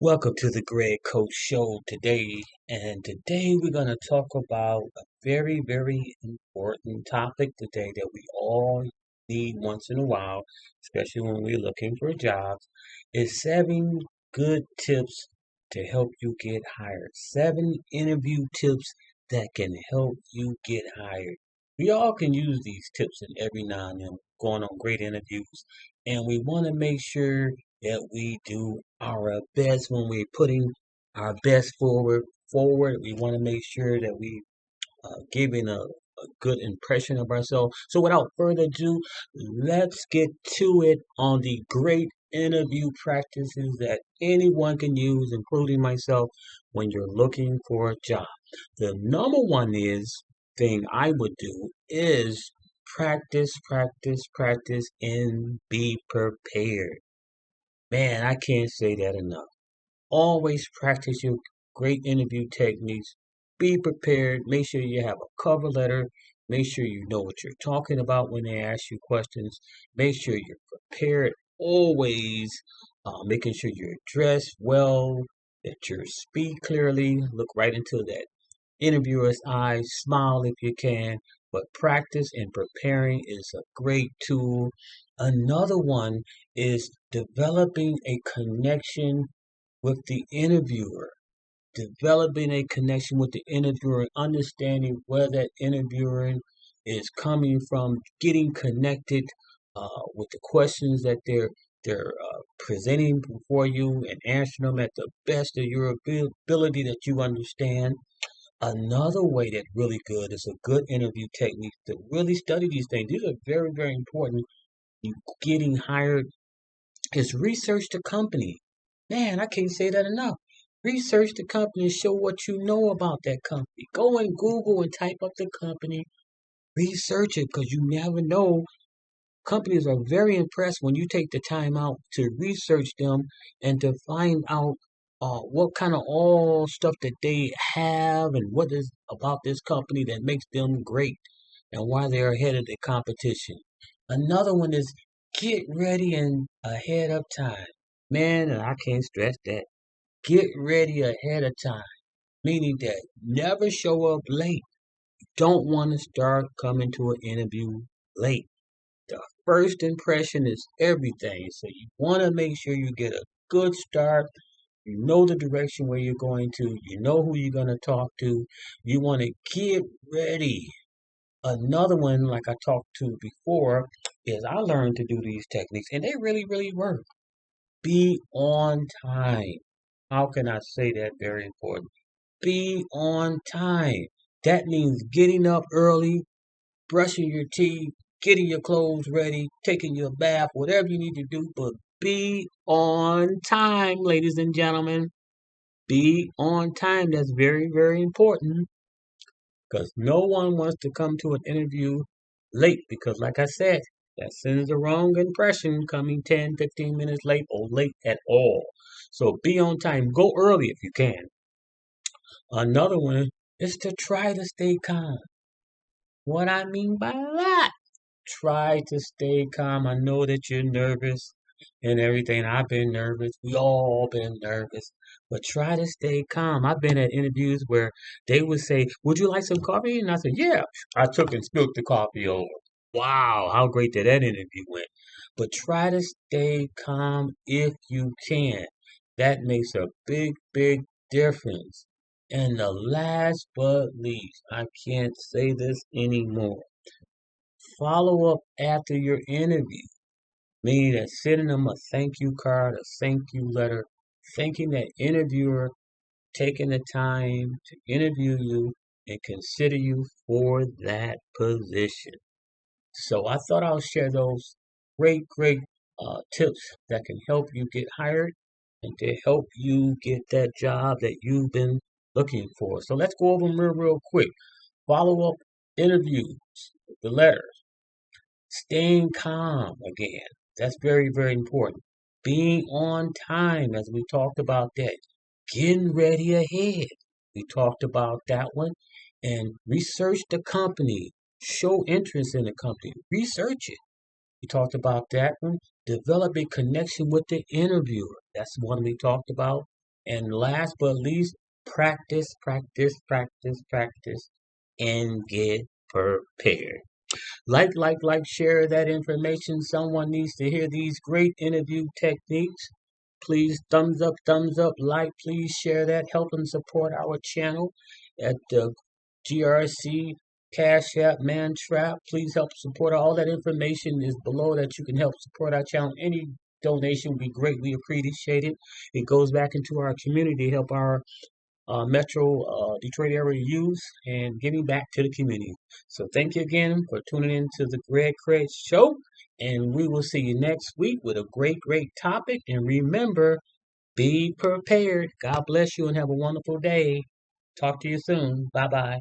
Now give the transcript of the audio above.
Welcome to the Greg Coach Show today. And today we're going to talk about a very, very important topic today that we all need once in a while, especially when we're looking for jobs, is 7 good tips to help you get hired. 7 interview tips that can help you get hired. We all can use these tips and every now and then going on great interviews. And we want to make sure that we do our best when we're putting our best forward. We want to make sure that we giving a good impression of ourselves. So without further ado, let's get to it on the great interview practices that anyone can use, including myself, when you're looking for a job. The number one is thing I would do is practice, practice, practice, and be prepared. Man, I can't say that enough. Always practice your great interview techniques. Be prepared. Make sure you have a cover letter. Make sure you know what you're talking about when they ask you questions. Make sure you're prepared always. Making sure you're dressed well, that you speak clearly, look right into that interviewer's eyes, smile if you can. But practice and preparing is a great tool. Another one is developing a connection with the interviewer, developing a connection with the interviewer, understanding where that interviewer is coming from, getting connected with the questions that they're presenting before you and answering them at the best of your ability that you understand. Another way that's really good is a good interview technique to really study these things. These are very, very important. You getting hired is research the company. Man, I can't say that enough. Research the company and show what you know about that company. Go and Google and type up the company. Research it because you never know. Companies are very impressed when you take the time out to research them and to find out what kind of all stuff that they have and what is about this company that makes them great and why they're ahead of the competition. Another one is get ready and ahead of time. Man, and I can't stress that. Get ready ahead of time, meaning that never show up late. Don't want to start coming to an interview late. The first impression is everything. So you want to make sure you get a good start. You know the direction where you're going to. You know who you're going to talk to. You want to get ready. Another one, like I talked to before, is I learned to do these techniques and they really, really work. Be on time. How can I say that? Very important. Be on time. That means getting up early, brushing your teeth, getting your clothes ready, taking your bath, whatever you need to do, but be on time, ladies and gentlemen. Be on time. That's very, very important because no one wants to come to an interview late because, like I said, that sends the wrong impression coming 10, 15 minutes late or late at all. So be on time. Go early if you can. Another one is to try to stay calm. What I mean by that? Try to stay calm. I know that you're nervous and everything. I've been nervous. We all been nervous. But try to stay calm. I've been at interviews where they would say, "Would you like some coffee?" And I said, "Yeah." I took and spilled the coffee over. Wow, how great did that interview went. But try to stay calm if you can. That makes a big, big difference. And the last but least, I can't say this anymore. Follow up after your interview, meaning that sending them a thank you card, a thank you letter, thanking that interviewer taking the time to interview you and consider you for that position. So I thought I'll share those great, great tips that can help you get hired and to help you get that job that you've been looking for. So let's go over them real, real quick. Follow up interviews, the letter. Staying calm again. That's very, very important. Being on time, as we talked about that. Getting ready ahead. We talked about that one. And research the company. Show interest in the company. Research it. We talked about that one. Develop a connection with the interviewer. That's the one we talked about. And last but least, practice, practice, practice, practice, and get prepared. Share that information. Someone needs to hear these great interview techniques. Please thumbs up, like, please share that. Help and support our channel at the GRC Cash App Mantrap. Please help support all that information is below that you can help support our channel. Any donation would be greatly appreciated. It goes back into our community to help our Metro Detroit area youth and giving back to the community. So thank you again for tuning in to the Greg Craig Show, and we will see you next week with a great topic. And remember, be prepared. God bless you and have a wonderful day. Talk to you soon. Bye bye.